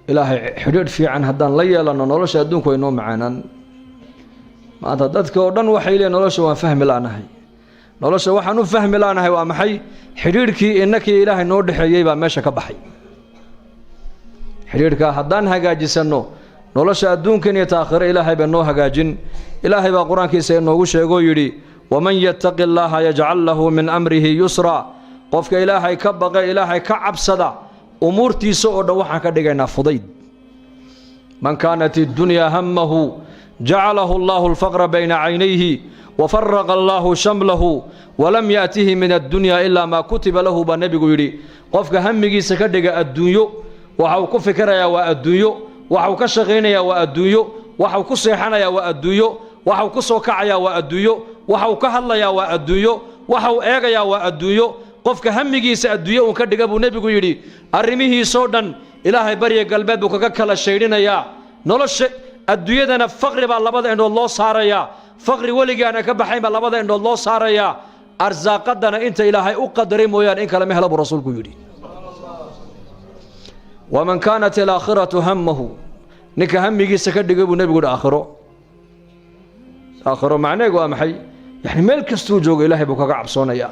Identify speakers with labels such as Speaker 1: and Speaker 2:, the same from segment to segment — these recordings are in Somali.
Speaker 1: إلهي حدود في عن هدان ليا لأنه نولش أدون كوينو معانا ما تدك ودن وحيلي نولش وفهم لا نهي نولش وحنو فهم لا نهي وامحي حدودك إنك إلهي نود حيي بمشى كبحي حدودك هدان هجاجي سنو نولش أدون كن يتأخر إلهي بنو هجاجين إلهي بقرآن كيسي نوغش يقولي ومن يتق الله يجعل له من أمره يسرا قفك إلهي كبغى إلهي كعب صدا أمورتي سؤال وحنا كدجنا فضيد من كانت الدنيا همه جعله الله الفقر بين عينيه وفرق الله شمله ولم يأته من الدنيا إلا ما كتب له بالنبي يقولي قفك همجي سكدج الدنيا وحو كفكر يا والدنيا وحو كشغين يا والدنيا وحو كصيحنا يا والدنيا وحو كسوكع يا والدنيا وحو كهلا يا والدنيا وحو إيجا يا والدنيا qofka hamigiisa adduunyo uu ka dhiga buu nabigu yiri arrimihiisa oo dhan ilaahay bariye galbeed buu kaga kala sheedinaya nolosha adduunyadana faqri baa labada indhood loo saaraya faqri waligaana ka baxay baa labada indhood loo saaraya arsaaqadana inta ilaahay u qadaray mooyaan in kala ma helo rasuulku yiri waman kanat al-akhiratu hammuhu ninka hamigiisa ka dhiga buu nabigu aakhiro macnaheedu waa maxay yani meel kastuu joogo ilaahay buu kaga cabsoonaya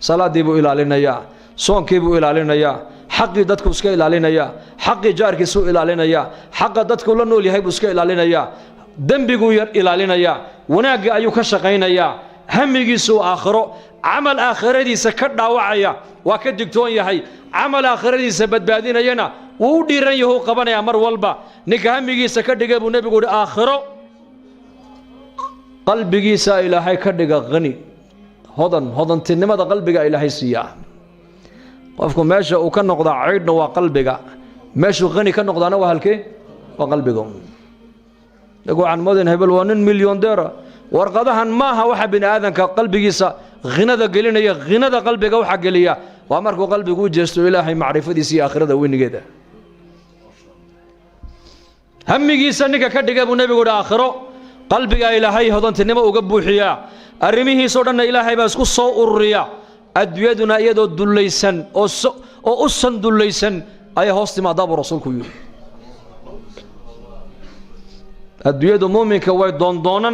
Speaker 1: صلاتي بو إلالينيا صونكي بو إلالينيا حقي دتكو اسكا إلالينيا حقي جاركي سو إلالينيا حق دتكو لنول يهي بو اسكا إلالينيا دنبيغو ير إلالينيا وناقي أيو كشقينيا هميغي سو آخرو عمل آخردي سكرنا وعيا وكدكتون يهي عمل آخردي سبدبادين ينا وديران يهو قبانا يا مر والبا نك هميغي سكردق بو نبيغو آخرو قلبي سا إلهي كردق غني هضن تنمى قلبك إلهي سياه قفكم ماشي وكان نقضى عيدنا وقلبك ماشي غني كان نقضى أنا وهالكي وقلبكم يقول عن مدن هبل ونن مليون ديرة ورقضها ماها واحد بن آذن كقلبك يسا غنى ذا قلنا يا غنى ذا قلبك وحق ليا وأمرك قلبك وجست إلهي معرفة دي سي آخر ذا وين كده همي يسا نك كدك أبو نبي قد آخره قلبك إلهي هضن تنمى وقبو حياه أرميه صورنا إلهي بس قصة أوريا أدويدنا يدو دليسن أو أسن دليسن أي هوست ما داب رسولك يقول أدويد مؤمن كوي دون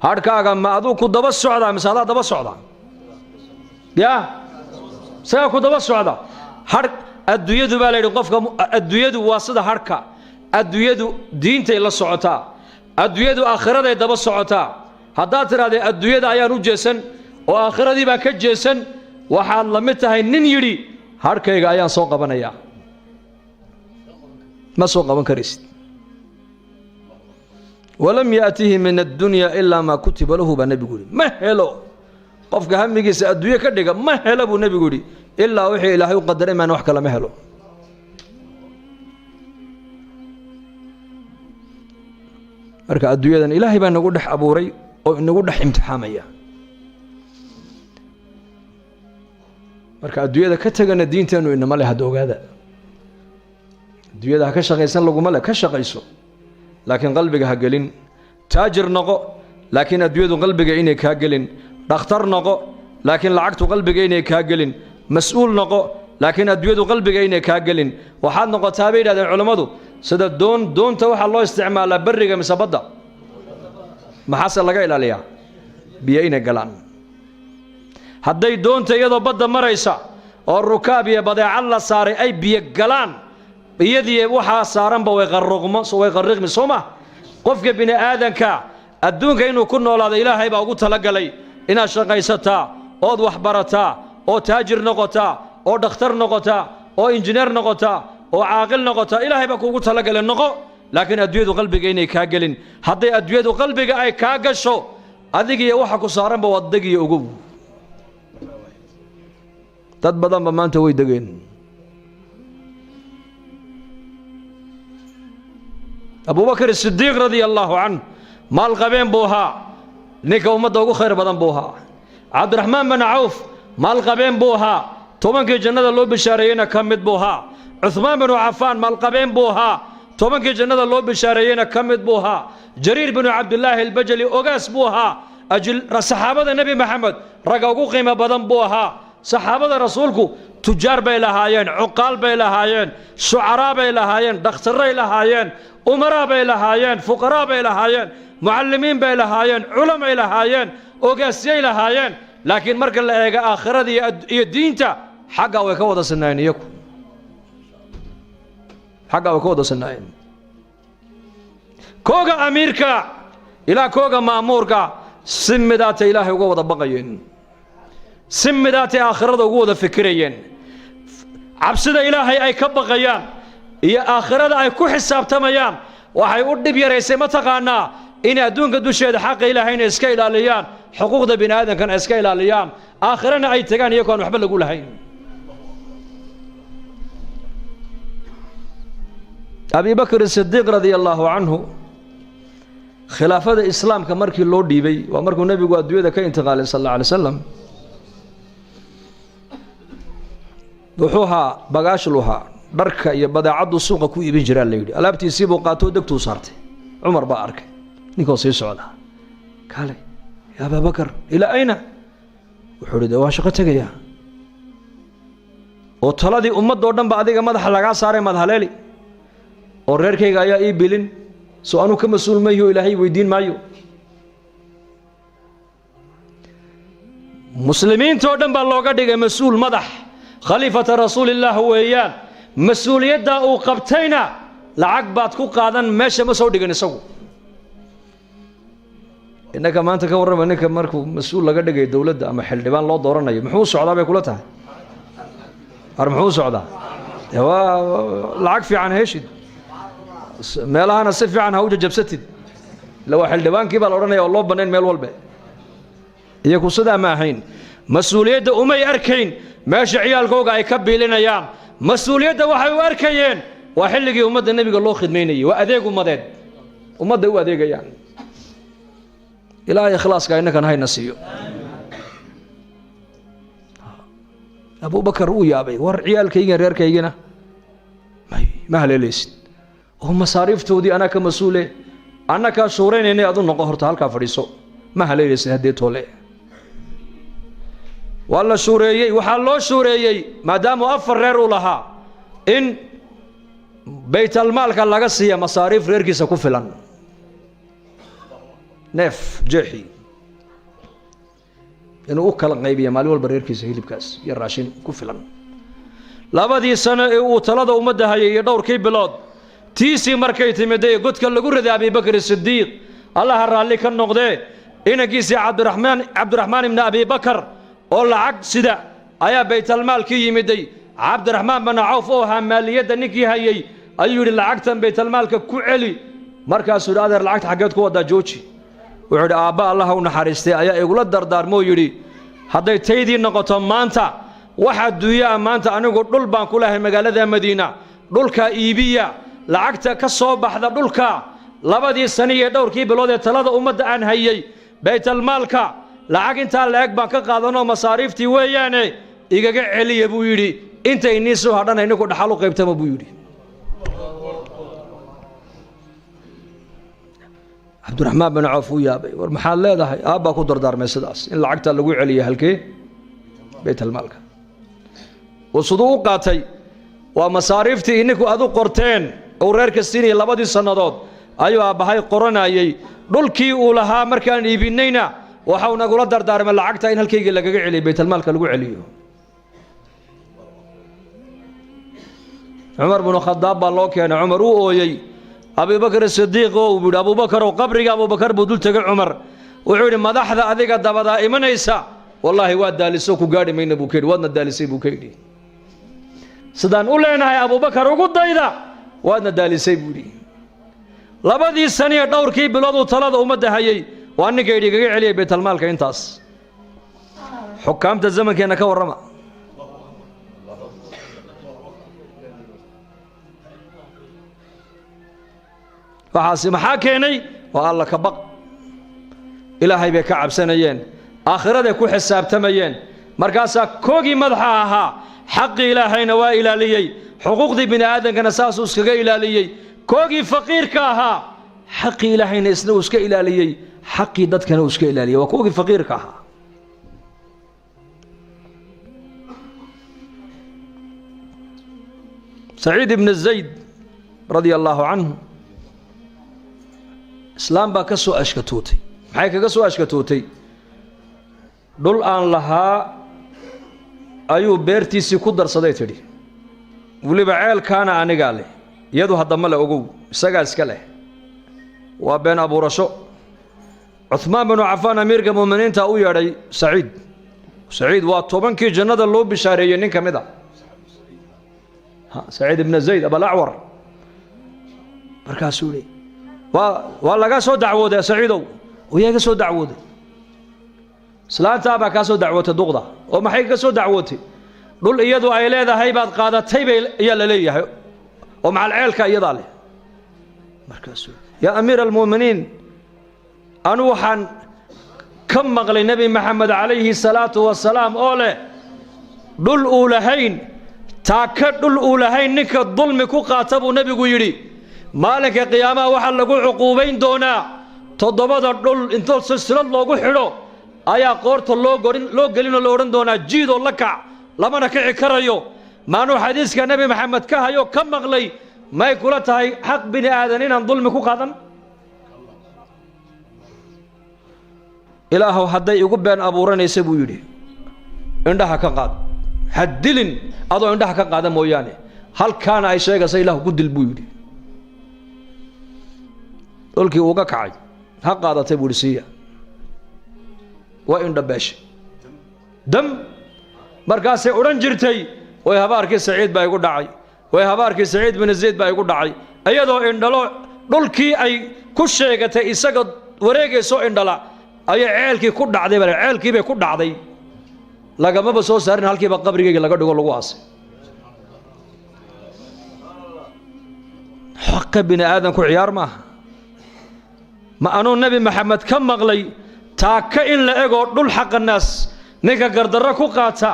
Speaker 1: هاركا ما أدو كدب السعداء مثلا دب السعداء يا سيأكل دب السعداء هارك أدويد بالي رقفك أدويد واسطة هاركا أدويد دين تيلا السعداء أدويد آخرة دب السعداء هذا ترى الدنيا أيان وجسن وآخرة دي بكج جسن وحال لمتها نين يري هاركي أيان سوق بنايا ما سوق بنكريست ولم يأته من الدنيا إلا ما كتب له بالنبي يقول ما هلو قفك هم يجلس الدنيا كدقة ما هلا بالنبي يقول إلا وحي إلهي وقدر ما نوحك لا ما هلو marka adduunyadan ilaahay baa nagu dhex abuuray oo inagu dhex imtixaamaya marka adduunyada ka tagana diinteenu inama leh hada ogaada adduunyada ka shaqaysan laguma leh ka shaqayso laakiin qalbiga ha gelin taajir noqo laakiin adduunyadu qalbiga inay ka gelin dhakhtar noqo laakiin lacagtu qalbiga inay ka gelin mas'uul noqo laakiin adduunyadu qalbiga inay ka gelin waxaad noqotaa bay yiraahdeen culimadu sida doonta waxa loo isticmaalaa bariga mise badda maxaa laga ilaaliyaa biyo inay galaan hadday doonta iyadoo badda maraysa oo rukaab iyo badeecad la saaray ay biyo galaan iyadii waxa saaranba way qarriqmi sooma qofka bini aadanka adduunka inuu ku noolaado ilaahay baa ugu talagalay inaad shaqaysataa ood wax barataa oo taajir noqotaa oo dhakhtar noqotaa oo injineer noqotaa oo caaqil noqotaa ilaahay baa kuugu talagalay noqo laakiin adduunyadu qalbiga inay ka gelin hadday adduunyadu qalbiga ay ka gasho adiga iyo waxa ku saaranba wad dagiyo ugu dad badan ba maanta way dageen Abu Bakr as-Siddiq radiyallahu anhu maal qabeen buuha ninka ummadda ugu khayr badan buuha Abdurrahman bin Auf maal qabeen buuha tobankii jannada loo bishaareeyay kamid buuha Uthman bin Affan maal qabeen buuha tobankii jannada loo bishaareeyay kamid buuha Jarir bin Abdullah al-Bajali ogaas buuha ajil saxaabada nabi Muhammad raga ugu qiimo badan buuha saxaabada rasuulku tujaar bay lahaayeen, cuqaal bay lahaayeen, shucaraa bay lahaayeen, dhakhtarray lahaayeen, umaraa bay lahaayeen, fuqaraa bay lahaayeen, mucallimiin bay lahaayeen, culamay lahaayeen, ogaasyay lahaayeen. laakiin marka la eego aakhirada iyo diinta xagga way ka wada sinaayeen iyagu, xagga way ka wada sinaayeen. kooga amiirka ilaa kooga ma'muurka si midaatay ilaahay uga wada baqayeen, si midaatay aakhirada ugu wada fikirayeen. cabsida ilaahay ay ka baqayaan iyo aakhirada ay ku xisaabtamayaan waxay u dhib yaraysay mataqaanaa in adduunka dusheeda xaqa ilaahayna iska ilaaliyaan, xuquuqda bini aadamkana iska ilaaliyaan, aakhirana ay tagaan iyagoon waxba lagu lahayn. abi bakr sidiiq radia allaahu canhu khilaafada islaamka markii loo dhiibay waa markuu nebigu adduunyada ka intiqaalay sal alla alay wasalam. wuxuu ahaa bagaashluhaa dharka iyo badeecaddu suuqa ku iibin jiraa la yidhi. alaabtiisii buu qaatoo degtuu saartay. cumar baa arkay ninkoo sii socda. kaale yaa ababakar ilaa ayna? wuxuu idhi de waa shaqo tegayaa oo taladii ummadoo dhan ba adiga madaxa lagaa saaray madhaleeli oo reerkayga ayaa ii bilin soo anuu ka mas-uul mayo ilaahay weydiin maayo. muslimiintoo dhan baa looga dhigay mas-uul madax, khaliifata rasuulillaah weeyaan. mas-uuliyaddaa uu qabtayna lacag baad ku qaadan, meesha ma soo dhigan isagu. innaka maanta ka warrama ninka markuu mas-uul laga dhigay dowladda ama xildhibaan loo dooranayo muxuu socdaa bay kula tahay? ar muxuu socdaa? waa lacag fiican heshid, meelahana si fiican ha u jajabsatid. ila waa xildhibaankii baa la odhanaya oo loo bannayn meel walba. iyagu sidaa ma ahayn. mas-uuliyadda umay arkayn meesha ciyaalkooga ay ka biilinayaan. mas-uuliyadda waxay u arkayeen waa xilligii ummadda nebiga loo khidmaynayay, waa adeeg ummadeed, ummadday u adeegayaan. ilaahay ikhlaaska innakan hayna siiyo. abubakar uu yaabay, war ciyaalkayga reerkaygana ma haleelaysid oo masaariiftoodii anaa ka mas-uule, anna kaa shuuraynaynay adu noqo, horta halkaa fadhiiso, ma haleelaysid haddee toole. waa la shuureeyey, waxaa loo shuureeyey maadaamuu 4 reer uu lahaa in baytalmaalka laga siiya masaariif reerkiisa ku filan, neef jeexi inuu u kala qaybiya maalin walba reerkiisa hilibkaas iyo raashin ku filan. 2 sano ee uu talada ummadda hayay iyo dhowrkii bilood tiisii markay timiday godka lagu riday abibakr sidiiq allaha raalli ka noqdee, inankiisii cabdiraxmaan ibni abibakar oo lacag sida ayaa baytalmaalkii yimiday. cabdiraxmaan bin cawf oo ahaa maaliyadda ninkii hayay ayuu yidhi lacagtan baytalmaalka ku celi. markaasuu yidhi adeer lacagta xaggeed ku wadaa jooji. wuxuu yidhi aabba allaha u naxariistay ayaa igula dardaarmoo yidhi hadday taydii noqoto maanta waxa adduunyaa maanta anigu dhul baan ku lahay magaalada madiina, dhulka iibiya, lacagta ka soo baxda dhulka 2 sano iyo dhowrkii bilood ee talada ummadda aan hayay baytalmaalka lacag intaa la-eg baan ka qaadanoo masaariiftii weeyaane igaga celiya buu yidhi, intay nii soo hadhana ininku dhaxal u qaybtama buu yidhi. cabdiraxmaan bin cawf uu yaabay, war maxaad leedahay? aabbaa ku dardaarmay sidaas in lacagta lagu celiya halkee? baytalmaalka. siduu u qaatay waa masaariiftii ininku aad u qorteen uu reerka siinayay 2 sannadood ayuu aabbahay qoranayay. dhulkii uu lahaa markaan iibinayna waxau nagula dardaarmay lacagta in halkayga lagaga celiyo baytalmaalka lagu celiyo. cumar binu khadaab baa loo keenay. cumar uu ooyey. abubakr sidiiq oo uu yidhi abubakar oo qabriga abubakar buu dul tegay cumar. wuxuu yidhi madaxda adiga dabadaa imanaysa wallaahi waa daaliso ku gaadhi mayna buu ka yidhi, waadna daalisay buu ka yidhi. sidaan u leenahay abubakar ugu dayda waadna daalisay buu yidhi. 2 sano iyo dhowrkii bilood uu talada ummadda hayay waa ninka yidhi igaga celiyay baytalmaalka intaas. xukaamta zamankeenna ka warrama. waxaasi maxaa keenay? waa alla ka baq. ilaahay bay ka cabsanayeen, aakhiraday ku xisaabtamayeen. markaasaa koogii madaxa ahaa xaqii ilaahayna waa ilaaliyey, xuquuqdii bini aadamkana saasuu iskaga ilaaliyey. koogii faqiirka ahaa xaqii ilaahayna isna uu iska ilaaliyey, xaqii dadkana uu iska ilaaliyey. waa koogii faqiirka ahaa. سعيد بن الزيد رضي الله عنه إسلام با كسو أشكتوتي محايك كسو أشكتوتي دول آن لها أيو بيرتي سي كدر صديتري ولي بعيل كان آني قالي يدو هدام له أقو ساقا اسكاله وبين أبو رشو عثمان بن عفان أمير المؤمنين تأوي يا سعيد وطبعا كي جنة اللو بشاريين كمدا سعيد بن زيد أبا الأعور بركاسولي والله قاسو دعوة يا سعيدو ويا قاسو دعوة سلام تابع كاسو دعوة الدغضة وما حي قاسو دعوتي دول إيادو أيلادا هيبات قادة تيبي يلا ليه ومع العيال كأيضالي بركاسولي يا أمير المؤمنين أنوحا كم مغلي نبي محمد عليه الصلاة والسلام أوله دول أولهين تاكد دول أولهين نك الظلم كو قاتبوا نبي يري مالك قيامة وحل لقو عقوبين دونا تضبط دول انتو سلسلة لوغو حلو آيا قورت لو قلين اللورن دونا جيدو لكع لما نكعي كريو ما نو حديث كنبي محمد كهيو كم مغلي ما يقولتها حق بني آدنين عن ظلم كو قادم إلهو حدي يقبل أبوران يسبو يدي عندها كقاد حدلن أضو عندها كقاد موياني هل كان أي شيء قصي له قد البيودي قلك وقع كعي هقادة تبوليسية وإن دباش دم مركاسي أورنجرتي ويهبارك سعيد بايقول داعي ويهبارك سعيد بن زيد بايقول داعي أيضا إن دلو دلكي أي كل شيء قتي إسقط وريقي سو إن دلا أي عيالكي كل دعدي بره عيالكي بكل دعدي لقى ما بسوا سارين هالكي بقبري لقى دقول لقواس حق بني آدم كل عيار ما أنو النبي محمد كم مغلي تاك إن لأجو دول حق الناس نيكا قردركو قاتا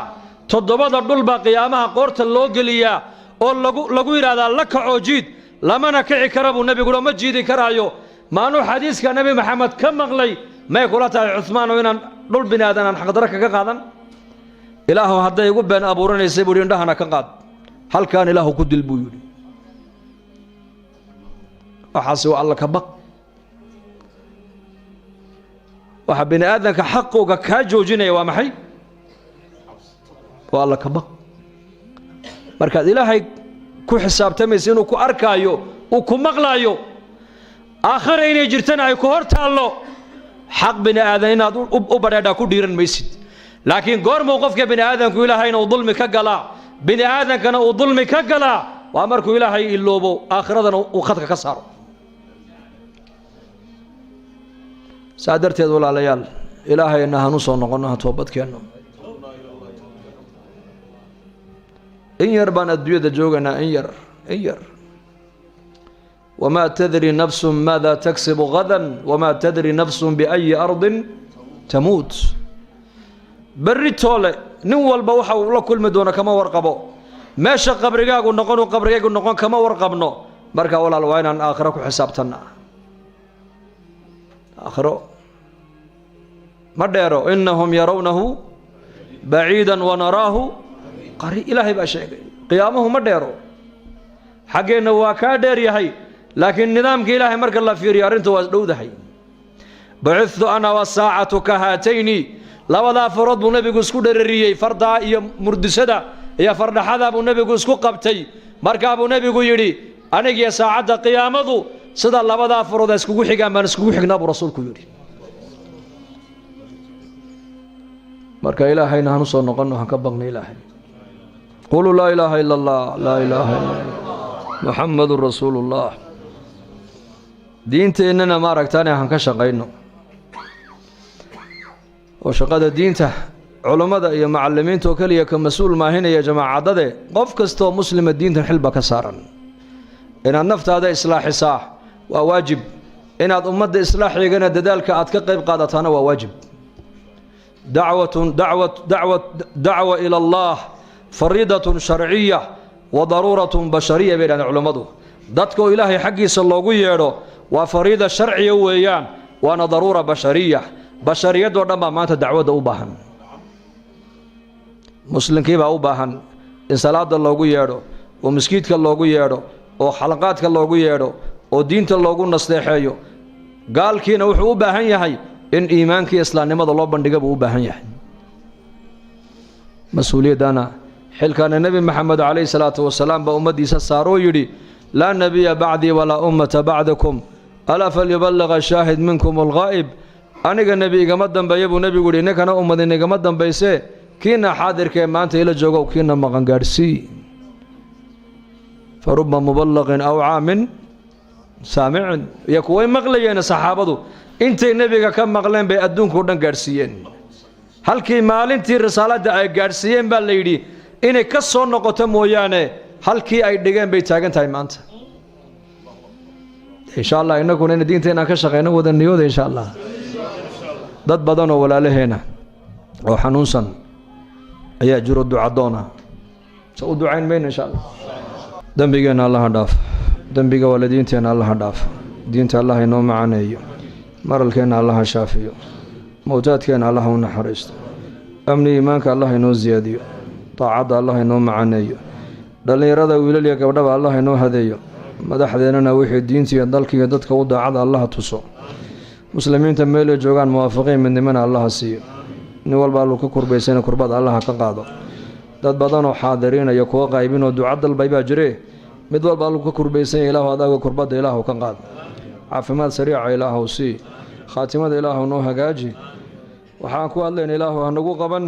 Speaker 1: تضبط دول باقيامها قرت اللوجلية أو لقو يرادا لك عوجيد لما نكعي كربو النبي يقولوا مجيدي كرايو ما أنو حديث كنبي محمد كم مغلي ما يقولها عثمان وين دول بني آدم حق درك كقادا إلهه هذا يقول بين أبورنا يسيبون دهنا كقاد هل كان إله كد البيوت أحسوا الله كبق وحبنا آدم كحقه كحاجه جنيه ومحي والله كبق مركز إلهي كو حساب تميسين وكو أركايو وكو مغلايو آخر إن يجرتنا يكو هرتالو حق بني آدم إن أبدا كو ديرن ميسيد لكن قور موقفك بني آدم كو إلهي إنه ظلم كقلا بني آدم كان ظلم كقلا وأمركو إلهي اللوبو آخرنا وخطك كسارو سادرت يدول على يال إلهي إنها نصر نقولنا توبت كأنه إن يربان الديود جوجنا إن ير وما تدري نفس ماذا تكسب غدا وما تدري نفس بأي أرض تموت بري تولي نوال بوحة ولا كل مدونة كما ورقبو ماشى قبرقاق ونقون كما ورقبنو بركة ولا الوين عن آخرك حسابتنا آخره مديرو إنهم يرونه بعيدا ونراه قريب إلهي بأشيء قيامه مديرو حقنا وكادر يهي لكن نظام إلهي مرك الله في ريارين توازدود هي بعثت أنا والساعة كهاتين لو ذا فرض النبي قسكو درريي فردا يا مردسدا يا فرد حدا ابو النبي قسكو قبتي مرك ابو النبي يري أنا يا ساعة قيامته سدا لو ذا فرض اسكو خيغان بان اسكو خيغنا ابو رسولك يري مرك إلهي نحن سو نقنو هكبغنا إلهي قولوا لا إله إلا الله لا إله إلا الله محمد رسول الله دينتي إننا ما ركتاني هنكشقينو وشقد دينته علماء يا معلمين توكلية كمسؤول ما هنا يا جماعة عدده قف كستو مسلم الدين تنحلبك كسارا إن النفط هذا إصلاح صح وواجب إن أمد إصلاح يجينا ددالك أتكقب قادتنا وواجب دعوة إلى الله فريضة شرعية وضرورة بشرية بين العلماء ضدكو إلهي حقي صلى الله عليه وسلم وفريضة شرعية ويان وانا ضرورة بشرية ودما مات دعوة أوباهن مسلم كيف أوباهن إن صلاة الله يرو oo maskiidka loogu yeedho oo xalaqaadka loogu yeedho oo diinta loogu nasteexeeyo gaalkiina wuxuu u baahan yahay in iimaankii islaamnimada loo bandhiga buu u baahan yahay mas-uuliyadana xilkaana nebi maxamed calayhi salaatu wasalaam baa ummaddiisa saaroo yidhi laa nebiya bacdii walaa ummata bacdakum alaa falyuballiqa shaahid minkum alghaa'ib aniga nebi igama dambeeya buu nebigu yidhi ninkana ummadin igama dambaysee kiina xaadirka ee maanta ila joogow kiina maqan gaadhsii faruba muballaqin awcaa min saamicin iyo kuway maqlayeen saxaabadu intay nebiga ka maqleen bay adduunkao dhan gaadhsiiyeen halkii maalintii risaaladda ay gaadhsiiyeen baa la yidhi inay ka soo noqoto mooyaane halkii ay dhigeen bay taagan tahay maanta insha allah innaguna in diinta inaan ka shaqeyno wada niyooda insha allah dad badan oo walaalaheena oo xanuunsan ayaa jiro ducadoona sa u ducayn mayno insha allah dembigeenna allaha dhaaf dembiga waalidiinteenna allaha dhaaf diinta allah inoo macaneeyo maralkeenna allaha shaafiyo mowtaadkeenna allaha u naxariisto amni iimaanka allah inoo siyaadiyo daacadda allah inoo macaneeyo dhallinyarada wiilal iyo gabdhaba allah inoo hadeeyo madaxdeennana wixii diinta iyo dalka iyo dadka u daacada allaha tuso muslimiinta meelay joogaan muwaafiqiin midnimana allaha siiyo nin walba alluu ka kurbaysana kurbada allaha ka qaado dad badanoo xaadiriinaya kuwa qaybinoo duca dalbay baa jire mid walba alluu ka kurbaysanya ilaahu adaaga kurbadda ilaahu ka qaad caafimaad sariica ilaahu sii khaatimada ilaahu noo hagaaji waxaan ku hadlayna ilaahu hanagu qaban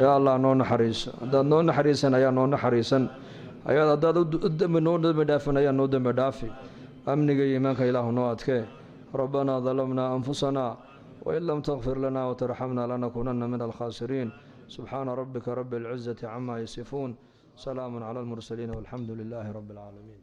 Speaker 1: yaa allah noo naxariiso haddaad noo naxariisan ayaa noo naxariisan haddaad noo dembi dhaafin ayaa noo dembi dhaafi amniga iyo iimaanka ilaahu noo adkee ربنا ظلمنا أنفسنا وإن لم تغفر لنا وترحمنا لنكونن من الخاسرين سبحان ربك رب العزة عما يصفون سلام على المرسلين والحمد لله رب العالمين